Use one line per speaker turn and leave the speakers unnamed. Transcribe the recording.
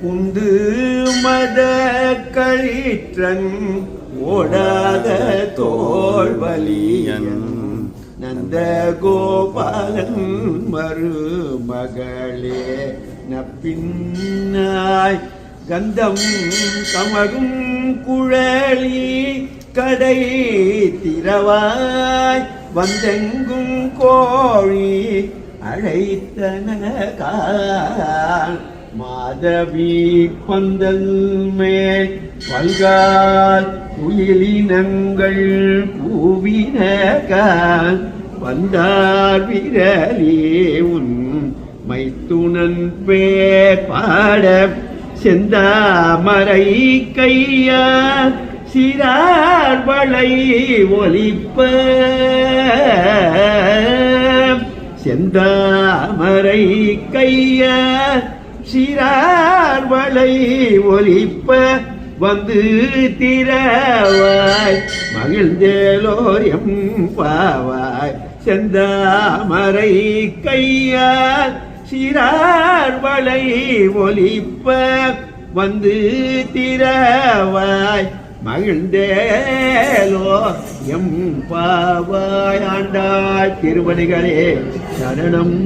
உந்து மத கழிற்றன் ஓடாத தோல்வலியன் நந்த கோபாலன் மருமகளே நப்பின்னாய் கந்தம் கமரும் குழலி கடை திரவாய் வந்தெங்கும் கோழி அழைத்தனகான் மாதவி பந்தல் மேல் பல்கால் குயிலினங்கள் பூவினகான் வந்தார் விரலே உன் மைத்துணன் பேர் பாட செந்தாமரை கையார் சிறார் வளை ஒலிப்ப செந்தாமரை கையார் சிறார் வளை ஒலிப்ப வந்து திரவாய் மகிழ்ந்தேலோர் எம்பாவாய் செந்தாமரை கையார் சிறார் வளை ஒலிப்ப வந்து திரவாய் மகிழ்ந்தேலோ எம்பாவாய் ஆண்டாள் திருவடிகளே சரணம்.